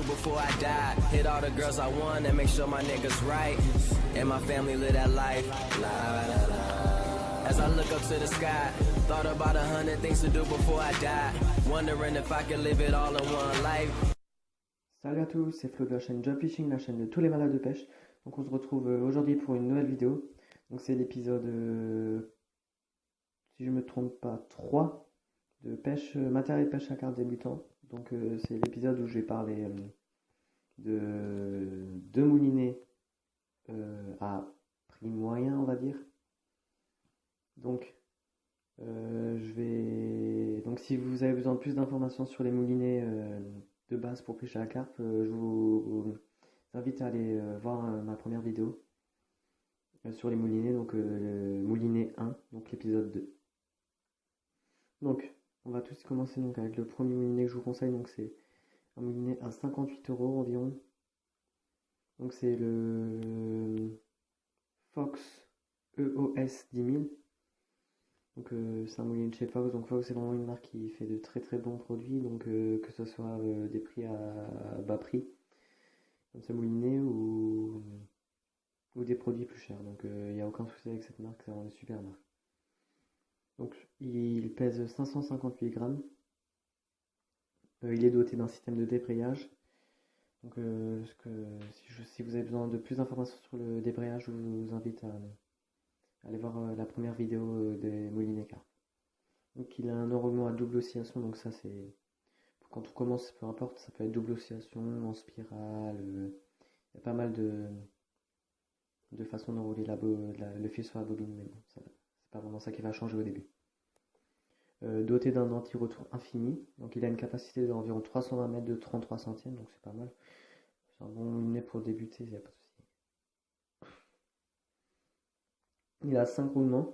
before I die. Hit all the girls I want and make sure my niggas right. And my family live that life. La, la, la. As I look up to the sky, thought about 100 things to do before I die. Wondering if I could live it all in one life. Salut à tous, c'est Flo de la chaîne Job Fishing, la chaîne de tous les malades de pêche. Donc on se retrouve aujourd'hui pour une nouvelle vidéo. Donc c'est l'épisode, si je me trompe pas, 3 de pêche, matériel de pêche à carpe débutant. Donc c'est l'épisode où je vais parler de deux moulinets à prix moyen, on va dire. Donc donc si vous avez besoin de plus d'informations sur les moulinets de base pour pêcher à la carpe, je vous invite à aller voir ma première vidéo sur les moulinets, donc le moulinet 1, donc l'épisode 2. Donc on va tout de suite commencer donc avec le premier moulinet que je vous conseille. Donc c'est un moulinet à 58 € environ. Donc c'est le Fox EOS 10000. Donc c'est un moulinet de chez Fox. Donc Fox c'est vraiment une marque qui fait de très très bons produits, donc que ce soit des prix à bas prix comme ce moulinet ou des produits plus chers. Donc il n'y a aucun souci avec cette marque, c'est vraiment une super marque. Donc il pèse 558 grammes. Il est doté d'un système de débrayage. Donc si vous avez besoin de plus d'informations sur le débrayage, je vous invite à aller voir la première vidéo des moulinets carpe. Donc il a un enroulement à double oscillation, donc ça c'est quand on commence, peu importe, ça peut être double oscillation, en spirale, il y a pas mal de façons d'enrouler le fil sur la bobine, mais bon, c'est pas vraiment ça qui va changer au début. Doté d'un anti-retour infini, donc il a une capacité d'environ 320 mètres de 33 centièmes, donc c'est pas mal. C'est un bon moulinet pour débuter, il n'y a pas de souci. Il a 5 roulements.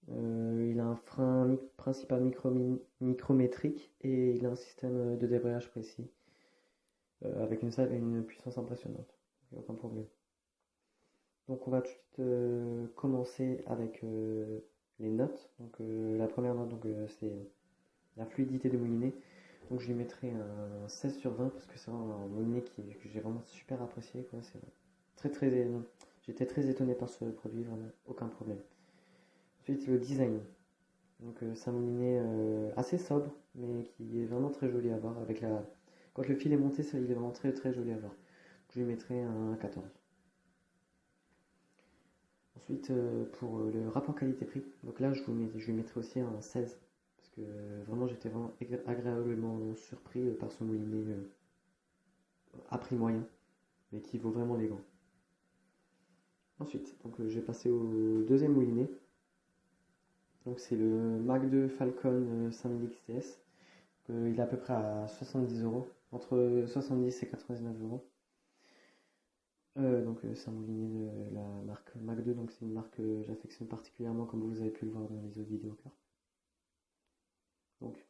Il a un frein principal micrométrique et il a un système de débrayage précis avec une puissance impressionnante. Il n'y a aucun problème. Donc on va tout de suite commencer avec les notes. Donc la première note, c'est la fluidité du moulinet. Donc je lui mettrai un 16 sur 20 parce que c'est un moulinet que j'ai vraiment super apprécié, quoi. J'étais très étonné par ce produit, vraiment aucun problème. Ensuite le design. Donc c'est un moulinet assez sobre mais qui est vraiment très joli à voir. Quand le fil est monté, il est vraiment très très joli à voir. Donc, je lui mettrai un 14. Ensuite pour le rapport qualité-prix, donc là je lui mettrai aussi un 16 parce que vraiment j'étais vraiment agréablement surpris par ce moulinet à prix moyen mais qui vaut vraiment les gants. Ensuite donc je vais passer au deuxième moulinet. Donc c'est le Mark II Falcon 5000 XTS. Il est à peu près à 70 €, entre 70 et 99 €. Donc c'est un moulinet de la marque Mark II, donc c'est une marque que j'affectionne particulièrement comme vous avez pu le voir dans les autres vidéos carpe. Donc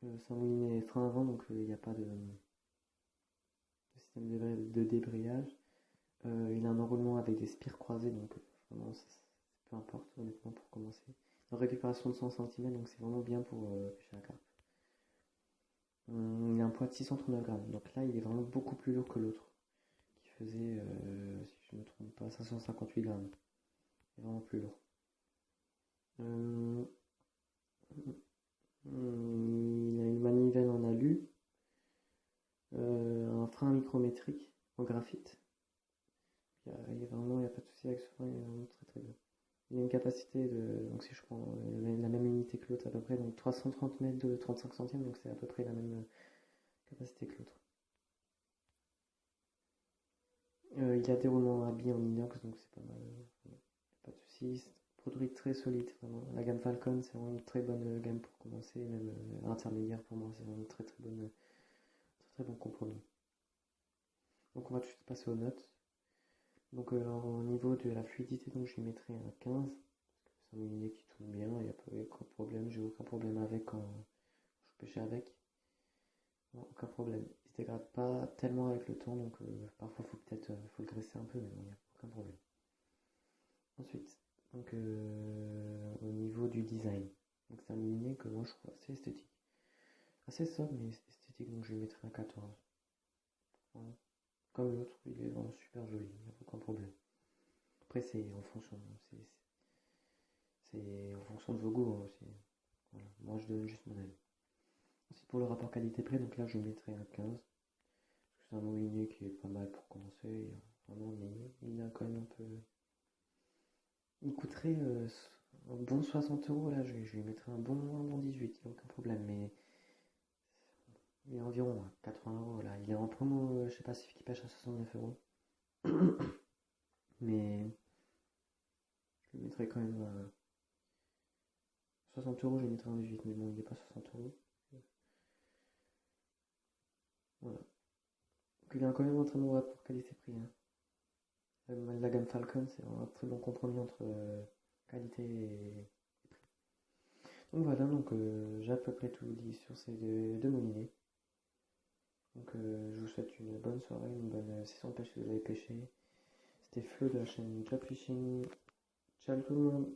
c'est un moulinet frein avant, donc il n'y a pas de système de débrayage. Il a un enroulement avec des spires croisées, donc vraiment peu importe honnêtement pour commencer. Une récupération de 100 cm, donc c'est vraiment bien pour pêcher la carpe. Il a un poids de 639 grammes, donc là il est vraiment beaucoup plus lourd que l'autre qui faisait, si je ne me trompe pas, 558 grammes. Il est vraiment plus lourd. Il a une manivelle en alu, un frein micrométrique en graphite. Il n'y a pas de souci avec ce frein, il est vraiment très très bien. Il a une capacité donc si je prends la même unité que l'autre à peu près, donc 330 mètres de 35 centièmes, donc c'est à peu près la même capacité que l'autre. Il a des roulements à billes en inox, donc c'est pas mal. Pas de soucis. Produit très solide, vraiment. La gamme Falcon, c'est vraiment une très bonne gamme pour commencer, même intermédiaire pour moi, c'est vraiment très très bon compromis. Donc on va tout de suite passer aux notes. Donc au niveau de la fluidité, donc je lui mettrai un 15. C'est un moulinet qui tourne bien, il n'y a pas aucun problème, j'ai aucun problème avec quand je pêchais avec. Non, aucun problème. Il se dégrade pas tellement avec le temps, donc parfois faut le graisser un peu, mais bon, il n'y a aucun problème. Ensuite, donc au niveau du design, donc c'est un moulinet que moi je trouve assez esthétique. Assez sobre mais esthétique artistique, donc je lui mettrai un 14. Voilà. Comme l'autre, il est vraiment super joli, il n'y a aucun problème. Après, c'est en fonction, c'est en fonction de vos goûts hein, aussi. Voilà. Moi, je donne juste mon avis. Ensuite, pour le rapport qualité-prix, donc là, je lui mettrai un 15. Parce que c'est un moulinet qui est pas mal pour commencer. Vraiment, mais il a quand même un peu. Il coûterait un bon 60 € là, je lui mettrais un bon 18, il n'y a aucun problème. Mais il est environ à 80 € là. Il est en promo, je sais pas si il pêche à 69 €. Mais je lui mettrais quand même 60 €, je lui mettrais un 18, mais bon, il n'est pas 60 €. Voilà. Donc il a quand même un très bon rapport qualité-prix. Hein. La gamme Falcon, c'est un très bon compromis entre qualité et prix. Donc voilà, donc j'ai à peu près tout dit sur ces deux moulinets. Donc je vous souhaite une bonne soirée, une bonne saison de pêche si vous avez pêché. C'était Flo de la chaîne Job Fishing. Ciao tout le monde!